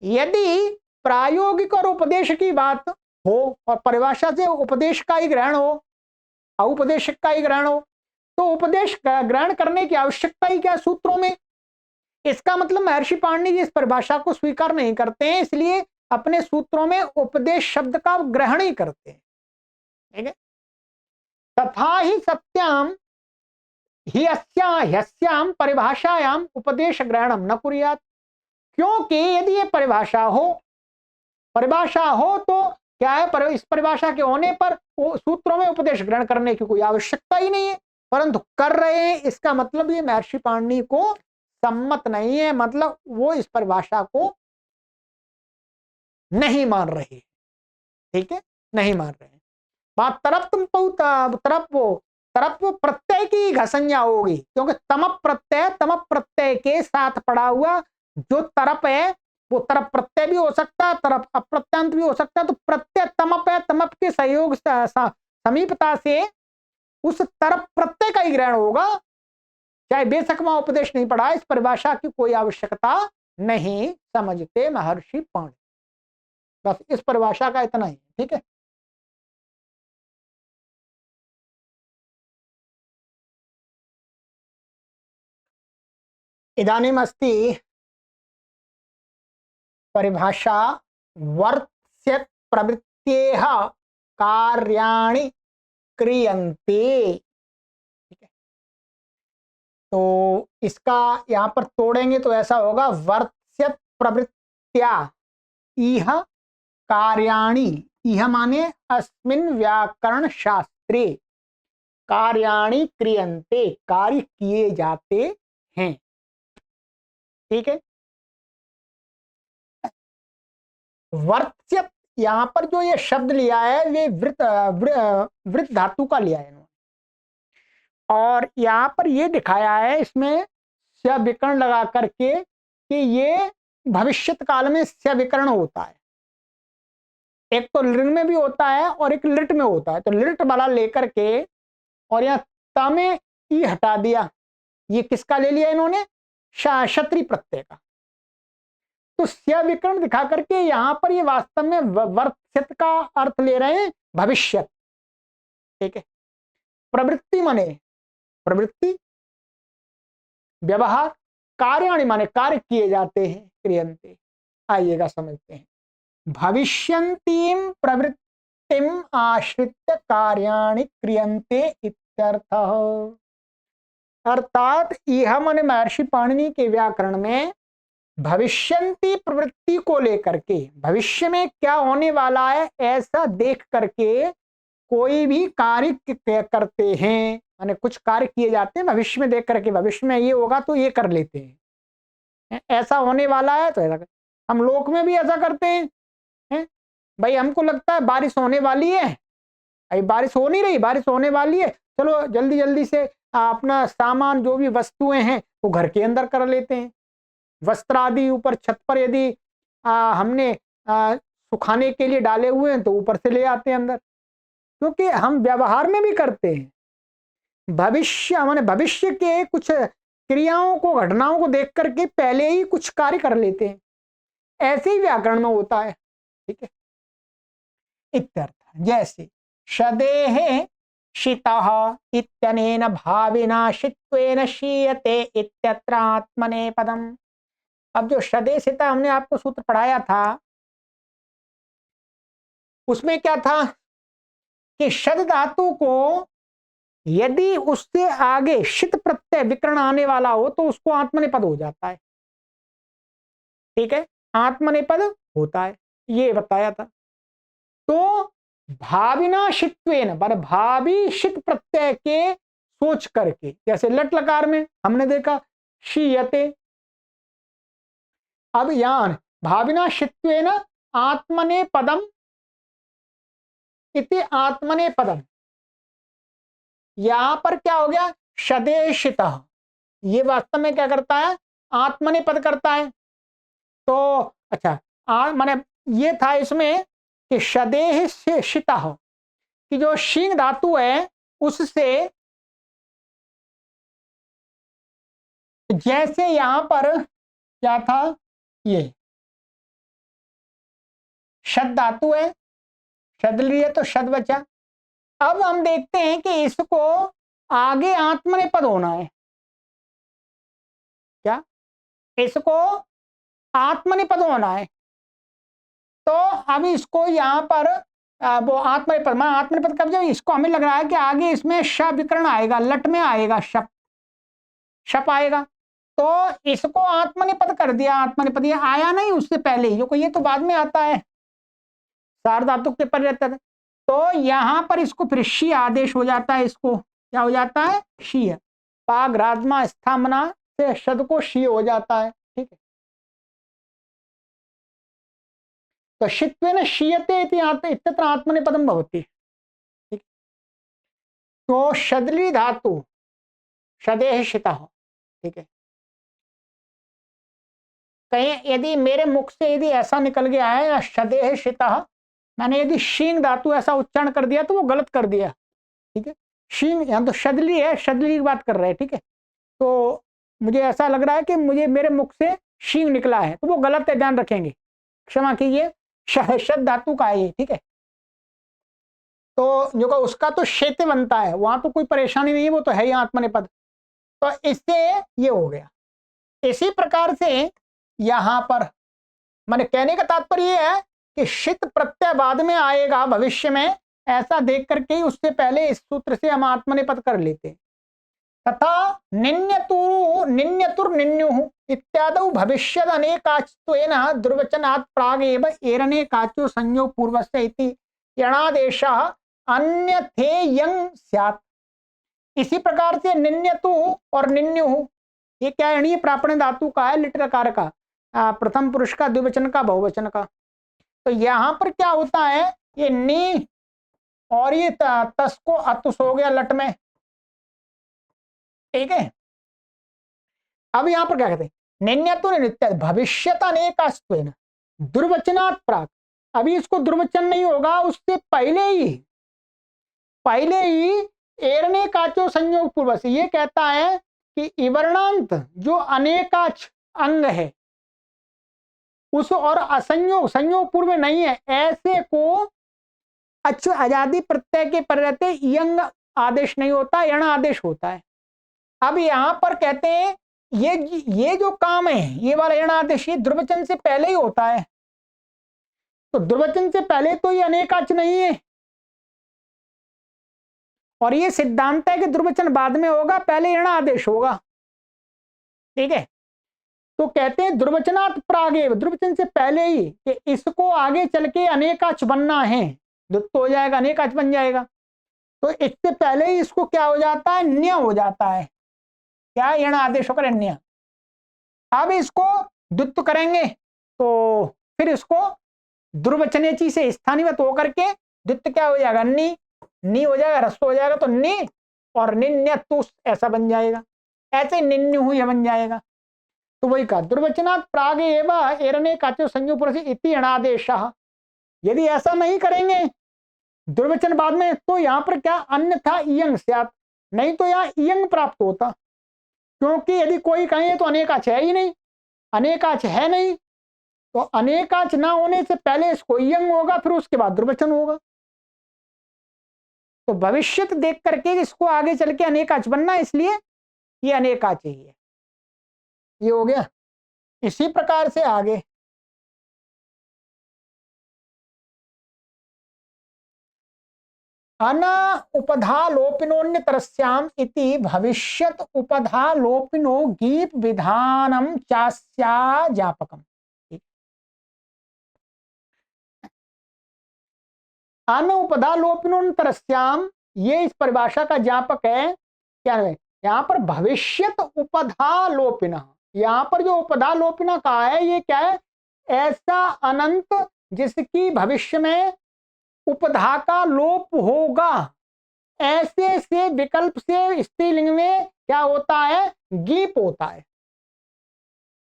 यदि प्रायोगिक और उपदेश की बात हो और परिभाषा से उपदेश का ही ग्रहण हो, औपदेशिक का ही ग्रहण हो, तो उपदेश ग्रहण करने की आवश्यकता ही क्या सूत्रों में। इसका मतलब महर्षि पाणिनि जी इस परिभाषा को स्वीकार नहीं करते हैं, इसलिए अपने सूत्रों में उपदेश शब्द का ग्रहण ही करते हैं, ठीक है। तथा ही सत्याम ही ह्यस्याम परिभाषायाम उपदेश ग्रहणम न कुर्यात्, क्योंकि यदि ये परिभाषा हो तो क्या है, इस परिभाषा के होने पर सूत्रों में उपदेश ग्रहण करने की कोई आवश्यकता ही नहीं है, परंतु कर रहे हैं, इसका मतलब ये महर्षि पाणिनि को सम्मत नहीं है, मतलब वो इस परिभाषा को नहीं मान रहे, ठीक है, नहीं मान रहे। बात तरफ तुम तरफ वो प्रत्यय की घसंज्ञा होगी, क्योंकि तमप प्रत्यय के साथ पड़ा हुआ जो तरप है वो तरप प्रत्यय भी हो सकता है, तरप अप्रत्यंत भी हो सकता है, तो प्रत्यय तमप है, तमप के सहयोग समीपता से उस तरप प्रत्यय का ही ग्रहण होगा, चाहे बेशक वहां उपदेश नहीं पड़ा, इस परिभाषा की कोई आवश्यकता नहीं समझते महर्षि पाणिनि। बस इस परिभाषा का इतना ही, ठीक है। इदानीम अस्ति परिभाषा वर्त्स्यत् प्रवृत्तेः कार्याणि क्रियन्ते, ठीक है। तो इसका यहां पर तोड़ेंगे तो ऐसा होगा, वर्त्स्यत् प्रवृत्त्या इह कार्याणि, इह माने अस्मिन् व्याकरण शास्त्रे, कार्याणि क्रियन्ते, कार्य किए जाते हैं, ठीक है। वर्त्स्यत् यहां पर जो ये शब्द लिया है वे वृत्त धातु का लिया है इन्होंने, और यहां पर ये दिखाया है इसमें स्य विकर्ण लगा करके कि ये भविष्यत काल में स्य विकर्ण होता है, एक तो लिंग में भी होता है और एक लिट में होता है, तो लिट वाला लेकर के और यहाँ त में ई हटा दिया, ये किसका ले लिया इन्होंने, क्षत्रिय प्रत्यय का, तो स्य विकर्ण दिखा करके यहां पर ये वास्तव में वर्त्स्यत् का अर्थ ले रहे हैं भविष्यत, ठीक है। प्रवृत्ति माने प्रवृत्ति, व्यवहार, कार्याणि माने कार्य किए जाते हैं, क्रियन्ते, आइएगा समझते हैं। भविष्यन्तीं प्रवृत्तिम आश्रित्य कार्याणि क्रियन्ते इत्यर्थः, अर्थात यह मन महर्षि पाणिनि के व्याकरण में भविष्यंती प्रवृत्ति को लेकर के, भविष्य में क्या होने वाला है ऐसा देख करके कोई भी कार्य करते हैं, माने कुछ कार्य किए जाते हैं भविष्य में देख करके, भविष्य में ये होगा तो ये कर लेते हैं, ऐसा होने वाला है तो ऐसा। हम लोक में भी ऐसा करते हैं, भाई हमको लगता है बारिश होने वाली है, अभी बारिश हो नहीं रही, बारिश होने वाली है, चलो जल्दी जल्दी से अपना सामान जो भी वस्तुएं हैं वो घर के अंदर कर लेते हैं। वस्त्र आदि ऊपर छत पर यदि हमने सुखाने के लिए डाले हुए हैं तो ऊपर से ले आते हैं अंदर, क्योंकि हम व्यवहार में भी करते हैं। भविष्य माने भविष्य के कुछ क्रियाओं को, घटनाओं को देख करके पहले ही कुछ कार्य कर लेते हैं, ऐसे ही व्याकरण में होता है। ठीक है, इत्यर्थ। जैसे शदेः शितः इत्यनेन भाविना शित्वेन शीयते इत्यत्र आत्मनेपदम्। अब जो शदे शिता हमने आपको सूत्र पढ़ाया था उसमें क्या था कि शद धातु को यदि उससे आगे शित प्रत्यय विकर्ण आने वाला हो तो उसको आत्मनेपद हो जाता है। ठीक है, आत्मनेपद होता है, ये बताया था। तो भाविना शित्वेन, भावी शित प्रत्यय के सोच करके, जैसे लट लकार में हमने देखा शीयते, अब यहां भाविना शित्वेन आत्मनेपदम इति आत्मनेपदम, यहां पर क्या हो गया शदेशितः, ये वास्तव में क्या करता है आत्मनेपद करता है। तो अच्छा माने ये था इसमें कि शदेह से शितः कि जो शींग धातु है उससे, जैसे यहां पर क्या था ये शद धातु है, शद लिए तो शद बचा। अब हम देखते हैं कि इसको आगे आत्मनेपद होना है, क्या इसको आत्मनेपद होना है। तो अब इसको यहां पर वो आत्मनेपद, मैं आत्मनेपद कब, जब इसको हमें लग रहा है कि आगे इसमें श विकर्ण आएगा, लट में आएगा, शप शप आएगा, तो इसको आत्मनेपद कर दिया। आत्मनेपद ये आया नहीं उससे पहले ही, ये तो बाद में आता है, सार्वधातुक के पर रहता है। तो यहां पर इसको फिर शी आदेश हो जाता है, इसको क्या हो जाता है शी, पाग्राजमा स्थामना से शद को शी हो जाता है। ठीक है, तो शित्वेन शीयते इति इत्यत्र आत्मनेपदम भवति। ठीक, तो शदली धातु शदेह शितः, ठीक है, कहीं यदि मेरे मुख से यदि ऐसा निकल गया है शदेह शितः, मैंने यदि शींग धातु ऐसा उच्चारण कर दिया तो वो गलत कर दिया। ठीक है, शींग यहां तो शदली है, शदली की बात कर रहे हैं। ठीक है, तो मुझे ऐसा लग रहा है कि मुझे मेरे मुख से शींग निकला है तो वो गलत है, ध्यान रखेंगे, क्षमा कीजिए, शद धातु का है ये। ठीक है, तो जो का उसका तो शेते बनता है, वहां तो कोई परेशानी नहीं है, वो तो है ही आत्मनेपद, तो इससे ये हो गया। इसी प्रकार से यहां पर मैंने कहने का तात्पर्य यह है कि शित प्रत्यय बाद में आएगा भविष्य में, ऐसा देख करके ही उससे पहले इस सूत्र से हम आत्मनेपद कर लेते। तथा निन्यतुर निन्युः इत्यादौ भविष्यद अनेकाच्त्वेन दुर्वचनात् प्रागेव एरनेकाच्यो संयोग पूर्वस्य इति यणादेशः अन्यथेयं स्यात्। इसी प्रकार से निन्यतु और निन्युः, ये क्या है, ये प्रापण धातु का है, लिटकार का, प्रथम पुरुष का, द्विवचन का, बहुवचन का। तो यहां पर क्या होता है, ये नी और ये तस को अतुस हो गया लट में। ठीक है, अब यहां पर क्या कहते हैं निन्यतु नित्य भविष्यत अनेकास्त्वेन दुर्वचनात् प्राक, अभी इसको दुर्वचन नहीं होगा, उससे पहले ही एरने काचो संयोग पूर्व से ये कहता है कि इवर्णांत जो अनेकाच अंग है उस और असंयोग संयोग पूर्व में नहीं है, ऐसे को अच्छ आजादी प्रत्यय के पर रहते यंग आदेश नहीं होता, यण आदेश होता है। अब यहां पर कहते हैं ये जो काम है, ये वाला यण आदेश ये दुर्वचन से पहले ही होता है, तो दुर्वचन से पहले तो ये अनेकाच नहीं है, और ये सिद्धांत है कि द्रुवचन बाद में होगा, पहले ऋण आदेश होगा। ठीक है, तो कहते हैं द्रुवचनात् प्रागेव, द्रुवचन से पहले ही, कि इसको आगे चल के अनेकाच बनना है, द्वित्व हो जाएगा, अनेकाच बन जाएगा। तो इससे पहले ही इसको क्या हो जाता है, न्य हो जाता है। क्या, ऋण आदेश होकर न्य। अब इसको द्वित्व करेंगे तो फिर इसको द्रुवचनेची से स्थानीयवत होकर के द्वित्व क्या हो जाएगा, नी हो जाएगा, रस्व हो जाएगा, तो नी और निन्य तुस ऐसा बन जाएगा। ऐसे निन्य हुई बन जाएगा। तो वही कहा, द्रुवचनात् प्राग एवं एरणे काचो संयुग इति अणादेश। यदि ऐसा नहीं करेंगे द्रुवचन बाद में, तो यहां पर क्या अन्यथा इयंग स्यात्, नहीं तो यहां इयंग प्राप्त होता। क्योंकि यदि कोई कहे तो अनेकाच है ही नहीं, अनेकाच है नहीं, तो अनेकाच ना होने से पहले इसको इयंग होगा, फिर उसके बाद द्रुवचन होगा। तो भविष्यत देख करके इसको आगे चल के अनेकाच बनना, इसलिए ये अनेकाच ही है। ये हो गया। इसी प्रकार से आगे अन उपधालोपिनोन्यतरस्याम इति भविष्यत उपधालोपिनो गीप विधानम चास्या जापकम। अन उपधालोपिनोन्यतरस्याम, ये इस परिभाषा का ज्ञापक है। क्या है यहाँ पर, भविष्यत उपधालोपिन। यहाँ पर जो उपधालोपिना कहा है, ये क्या है, ऐसा अनंत जिसकी भविष्य में उपधा का लोप होगा, ऐसे से विकल्प से स्त्रीलिंग में क्या होता है, गीप होता है,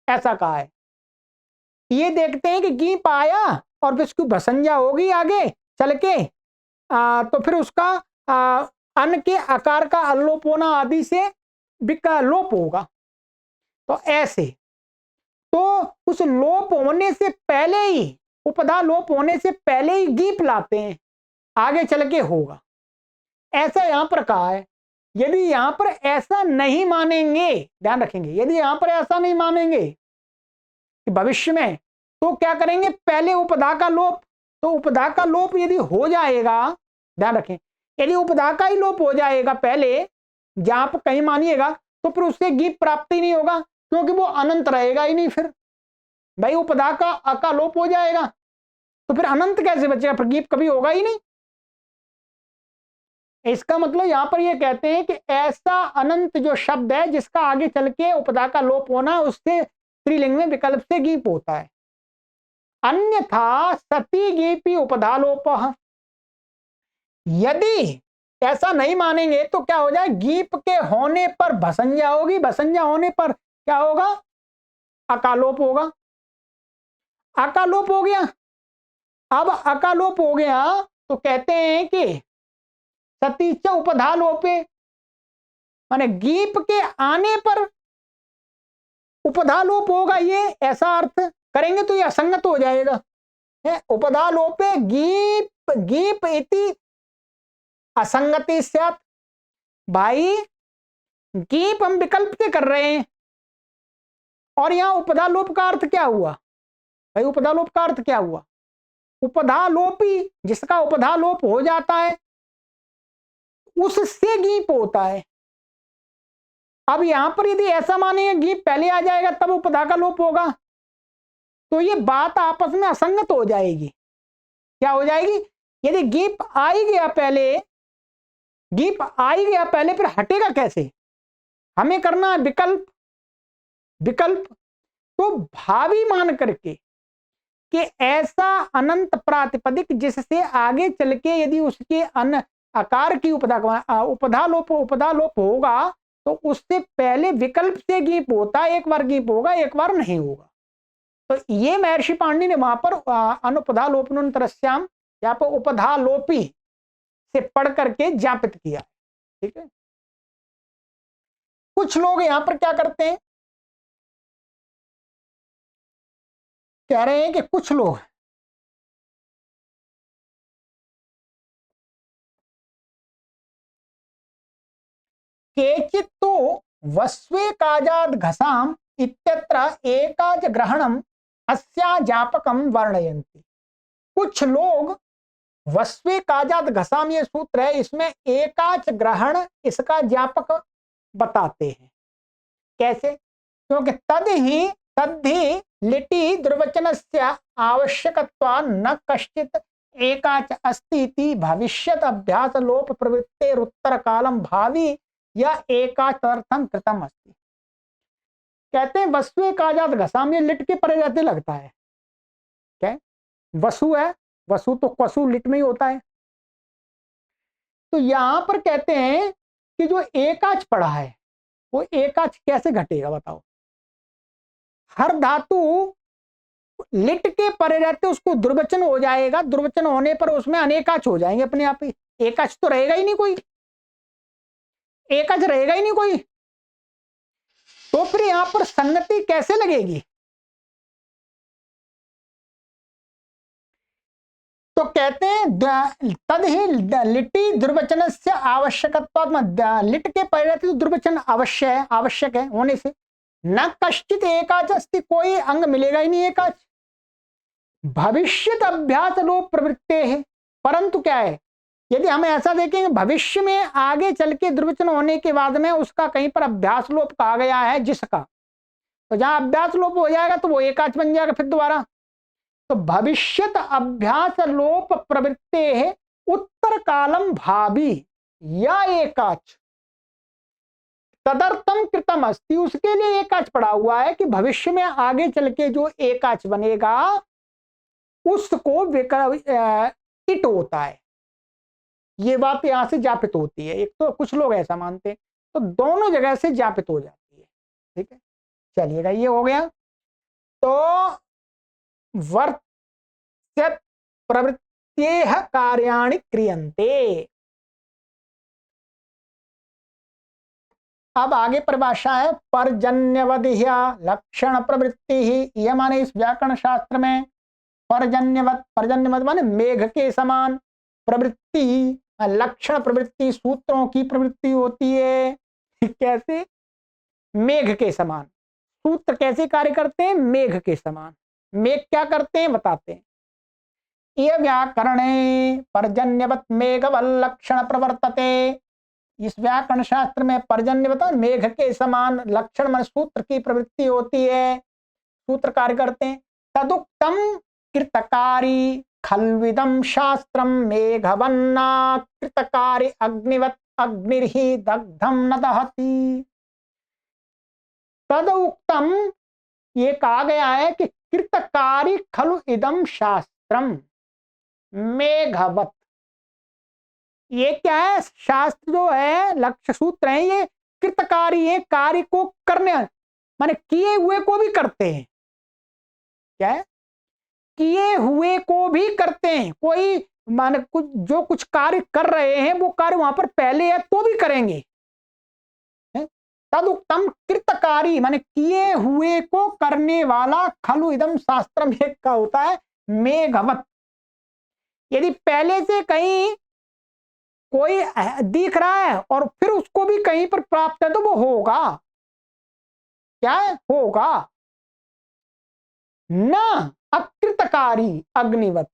ऐसा कहा है। ये देखते हैं कि गीप आया और फिर उसकी भसंज्ञा होगी आगे चल के, तो फिर उसका अन्न के आकार का अल्लोप होना आदि से विकलोप होगा। तो ऐसे, तो उस लोप होने से पहले ही, उपधा लोप होने से पहले ही गीप लाते हैं, आगे चल के होगा, ऐसा यहां पर कहा है। यदि यहां पर ऐसा नहीं मानेंगे, ध्यान रखेंगे, यदि यहां पर ऐसा नहीं मानेंगे कि भविष्य में, तो क्या करेंगे, पहले उपधा का लोप। तो उपधा का लोप यदि हो जाएगा, ध्यान रखें, यदि उपधा का ही लोप हो जाएगा पहले, जहां पर कहीं मानिएगा, तो फिर उससे गीप प्राप्त ही नहीं होगा, क्योंकि वो अनंत रहेगा ही नहीं। फिर भाई उपधा का अका लोप हो जाएगा, तो फिर अनंत कैसे बचेगा, फिर गीप कभी होगा ही नहीं। इसका मतलब यहां पर ये कहते हैं कि ऐसा अनंत जो शब्द है, जिसका आगे चल के उपधा का लोप होना, उससे स्त्रीलिंग में विकल्प से गीप होता है। अन्यथा सती गीपी उपधा लोप। यदि ऐसा नहीं मानेंगे तो क्या हो जाए, गीप के होने पर भसंज्ञा होगी, भसंज्ञा होने पर क्या होगा, अकालोप होगा। अकालोप हो गया। अब अकालोप हो गया तो कहते हैं कि सतीच उपधा लोपे, माने गीप के आने पर उपधा लोप होगा, ये ऐसा अर्थ करेंगे तो ये असंगत हो जाएगा। उपधा लोपे गीप गीप इति असंगति स्यात्। भाई गीप हम विकल्प से कर रहे हैं, और यहां उपधा लोप का अर्थ क्या हुआ, भाई उपधा लोप का अर्थ क्या हुआ, उपधा लोपी, जिसका उपधा लोप हो जाता है उससे गीप होता है। अब यहां पर यदि ऐसा मानेंगे गीप पहले आ जाएगा तब उपधा का लोप होगा, तो ये बात आपस में असंगत हो जाएगी। क्या हो जाएगी, यदि गीप आ ही गया पहले, गीप आ ही गया पहले, फिर हटेगा कैसे, हमें करना है विकल्प। विकल्प तो भावी मान करके कि ऐसा अनंत प्रातिपदिक जिससे आगे चल के यदि उसके अन आकार की उपधा लोप होगा, तो उससे पहले विकल्प से गीप होता है, एक बार गीप होगा एक बार नहीं होगा। तो ये महर्षि पाणिनि ने वहां पर अनुपधा लोपनोत्तरस्याम, यहाँ पर उपधा लोपी से पढ़ करके ज्ञापित किया। ठीक है, कुछ लोग यहां पर क्या करते हैं, कह रहे हैं कि कुछ लोग केचित् तो वस्वे काजाद घसाम इत्यत्र एकाज ग्रहणम अस्या जापकम वर्णयन्ति। कुछ लोग वस्वेकाजात घसाम ये सूत्र है, इसमें एकाच ग्रहण इसका ज्ञापक बताते हैं। कैसे? क्योंकि तद्धि लिटि दुर्वचनस्य आवश्यकत्वा न कश्चित एकाच अस्ति इति भविष्यत अभ्यास लोप प्रवृत्तेरुत्तर कालम भावी या एकाचर्थम कृतम अस्ति। कहते हैं वस्वेकाजात घसाम, ये लिट के परे रहते लगता है। क्या वसु है, वसु तो कसु लिट में ही होता है। तो यहां पर कहते हैं कि जो एकाच पड़ा है वो एकाच कैसे घटेगा बताओ। हर धातु लिट के परे रहते उसको दुर्वचन हो जाएगा, दुर्वचन होने पर उसमें अनेकाच हो जाएंगे अपने आप ही। एकाच तो रहेगा ही नहीं कोई, एकाच रहेगा ही नहीं कोई। तो फिर यहां पर संगति कैसे लगेगी? तो कहते हैं तद ही लिटि दुर्वचन से आवश्यकत्व, लिट के परे रहते तो दुर्वचन अवश्य है, आवश्यक है होने से। न कश्चित एकाच अस्ति, कोई अंग मिलेगा ही नहीं एकाच। भविष्यत अभ्यास लोप प्रवृत्ते है, परंतु क्या है, यदि हम ऐसा देखेंगे भविष्य में आगे चल के दुर्वचन होने के बाद में उसका कहीं पर अभ्यास लोप कहा गया है जिसका, तो जहां अभ्यास लोप हो जाएगा तो वो एकाच बन जाएगा फिर दोबारा। तो भविष्यत अभ्यास लोप प्रवृत्ते है उत्तर कालम भावी या एकाच तदर्थम कृतम अस्ति, उसके लिए एकाच पड़ा हुआ है कि भविष्य में आगे चल के जो एकाच बनेगा उसको इट होता है। ये बात यहां से जापित होती है। एक तो कुछ लोग ऐसा मानते हैं, तो दोनों जगह से जापित हो जाती है। ठीक है, चलिएगा ये हो गया। तो वर्त्यत प्रवृत्त्येह कार्याणि क्रियन्ते। अब आगे परिभाषा है पर्जन्यवदिह्या लक्षण प्रवृत्ति ही। यह माने इस व्याकरण शास्त्र में पर्जन्यवत, पर्जन्यवत माने मेघ के समान, प्रवृत्ति लक्षण प्रवृत्ति सूत्रों की प्रवृत्ति होती है। कैसे? मेघ के समान। सूत्र कैसे कार्य करते हैं? मेघ के समान। मेघ क्या करते हैं बताते हैं। यह व्याकरणे पर्जन्यवत मेघवल लक्षण प्रवर्तते। इस व्याकरण शास्त्र में पर्जन्यवत मेघ के समान लक्षण मन सूत्र की प्रवृत्ति होती है, सूत्र कार्य करते हैं। तदुक्तम कृतकारी खल्विदम शास्त्रम मेघवन्ना कृतकारी अग्निवत अग्निर्हि दग्धम न दहति। तदुक्तम ये कहा गया है कि कृतकारी खलु इदम शास्त्रम मेघवत, ये क्या है? शास्त्र जो है, लक्ष्य सूत्र है, ये कृतकारी है, कार्य को करने माने किए हुए को भी करते हैं। क्या है? किए हुए को भी करते हैं। कोई माने कुछ जो कुछ कार्य कर रहे हैं वो कार्य वहां पर पहले है तो भी करेंगे। तदुक्तम कृतकारी माने किए हुए को करने वाला, खलु इदम शास्त्रम एक का होता है मेघवत। यदि पहले से कहीं कोई दिख रहा है और फिर उसको भी कहीं पर प्राप्त है तो वो होगा। क्या है? होगा। न अकृतकारी अग्निवत,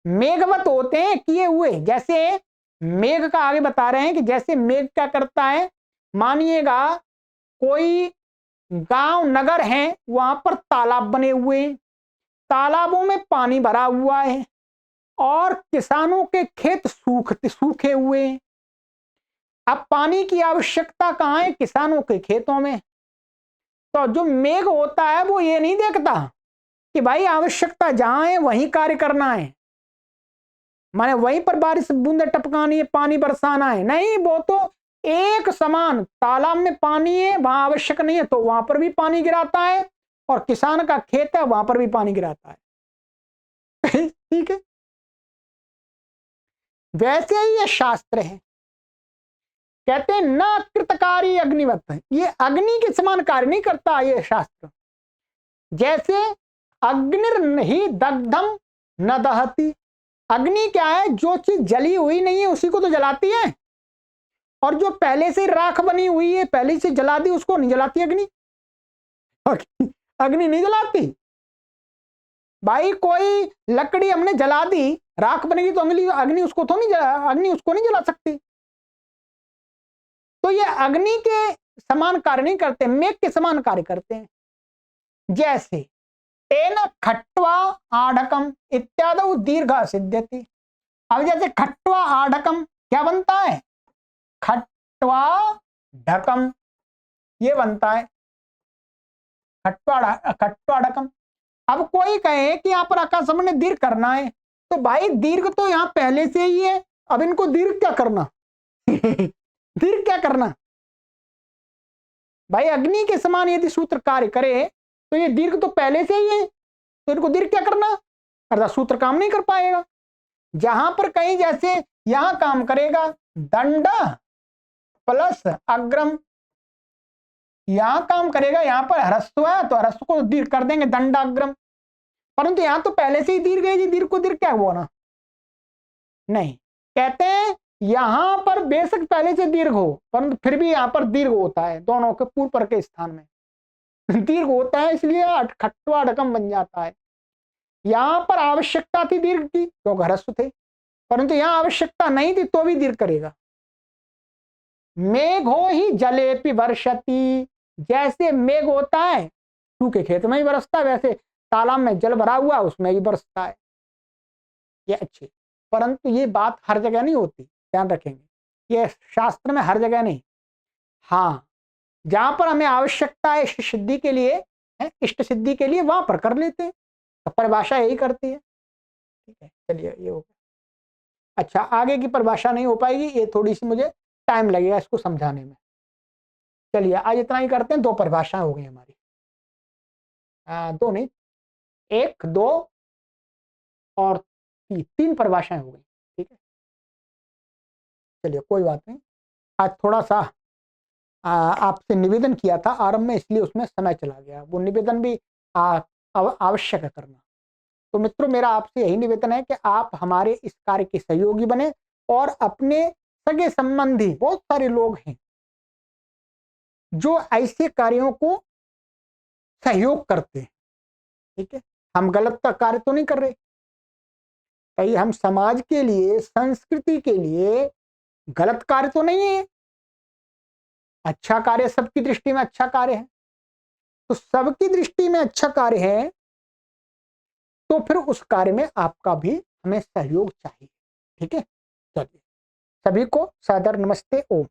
मेघवत होते हैं किए हुए। जैसे मेघ का आगे बता रहे हैं कि जैसे मेघ क्या करता है, मानिएगा कोई गांव नगर है, वहां पर तालाब बने हुए हैं, तालाबों में पानी भरा हुआ है और किसानों के खेत सूखे हुए हैं। अब पानी की आवश्यकता कहां है? किसानों के खेतों में। तो जो मेघ होता है वो ये नहीं देखता कि भाई आवश्यकता जहां है वहीं कार्य करना है, माने वहीं पर बारिश बूंदे टपकानी है, पानी बरसाना है। नहीं, वो तो एक समान, तालाब में पानी है वहां आवश्यक नहीं है तो वहां पर भी पानी गिराता है, और किसान का खेत है वहां पर भी पानी गिराता है। ठीक है, वैसे ही ये शास्त्र है। कहते हैं न कृतकारी अग्निवत, ये अग्नि के समान कार्य नहीं करता ये शास्त्र। जैसे अग्निर ही दग्धम न दहती, अग्नि क्या है? जो चीज जली हुई नहीं है उसी को तो जलाती है, और जो पहले से राख बनी हुई है पहले से जला दी उसको नहीं जलाती अग्नि। अग्नि नहीं जलाती। भाई कोई लकड़ी हमने जला दी, राख बनेगी तो अगली अग्नि उसको तो नहीं अग्नि उसको नहीं जला सकती। तो ये अग्नि के समान कार्य नहीं करते, मेघ के समान कार्य करते हैं। जैसे तेन खट्वा आढ़कम इत्यादि दीर्घ सिद्ध्यति। अब जैसे खट्वा आढ़कम क्या बनता है? खट्वा ढकम, ये बनता है खट्वा ढकम। अब कोई कहे कि यहां पर आकाशम ने दीर्घ करना है, तो भाई दीर्घ तो यहां पहले से ही है, अब इनको दीर्घ क्या करना? दीर्घ क्या करना भाई? अग्नि के समान यदि सूत्र कार्य करे तो ये दीर्घ तो पहले से ही है, तो इनको दीर्घ क्या करना? अर्थात सूत्र काम नहीं कर पाएगा। जहां पर कहीं जैसे यहां काम करेगा दंड प्लस अग्रम, यहां काम करेगा, यहां पर ह्रस्व है तो ह्रस्व को दीर्घ कर देंगे दंडाग्रम, परंतु यहां तो पहले से ही दीर्घ है जी, दीर्घ को दीर्घ क्या हुआ ना? नहीं, कहते हैं यहां पर बेशक पहले से दीर्घ हो परंतु फिर भी यहां पर दीर्घ होता है, दोनों के पूर्व पर के स्थान में दीर्घ होता है, इसलिए खट्वा ढकम बन जाता है। यहां पर आवश्यकता थी दीर्घ की तो ह्रस्व थे, परंतु यहां आवश्यकता नहीं थी तो भी दीर्घ करेगा। मेघो ही जलेपि वर्षति, जैसे मेघ होता है सूखे खेत में ही बरसता है, वैसे तालाब में जल भरा हुआ उसमें ही बरसता है। ये अच्छी, परंतु ये बात हर जगह नहीं होती, ध्यान रखेंगे, ये शास्त्र में हर जगह नहीं। हाँ, जहां पर हमें आवश्यकता है इष्ट सिद्धि के लिए, इष्ट सिद्धि के लिए, वहां पर कर लेते हैं, तो परिभाषा यही करती है। ठीक है, चलिए ये हो गया। अच्छा, आगे की परिभाषा नहीं हो पाएगी, ये थोड़ी सी मुझे टाइम लगेगा इसको समझाने में। चलिए आज इतना ही करते हैं, 2 परिभाषाएं हो गई हमारी, 2 नहीं, 1 2 और 3 परिभाषाएं हो गई। ठीक है, चलिए कोई बात नहीं। आज थोड़ा सा आपसे निवेदन किया था आरंभ में, इसलिए उसमें समय चला गया, वो निवेदन भी आवश्यक है करना। तो मित्रों, मेरा आपसे यही निवेदन है कि आप हमारे इस कार्य के सहयोगी बने और अपने सगे संबंधी, बहुत सारे लोग हैं जो ऐसे कार्यों को सहयोग करते हैं। ठीक है, हम गलत का कार्य तो नहीं कर रहे, कहीं हम समाज के लिए, संस्कृति के लिए गलत कार्य तो नहीं है, अच्छा कार्य सबकी दृष्टि में अच्छा कार्य है। तो सबकी दृष्टि में अच्छा कार्य है तो फिर उस कार्य में आपका भी हमें सहयोग चाहिए। ठीक है, चलिए सभी को सादर नमस्ते, ओम।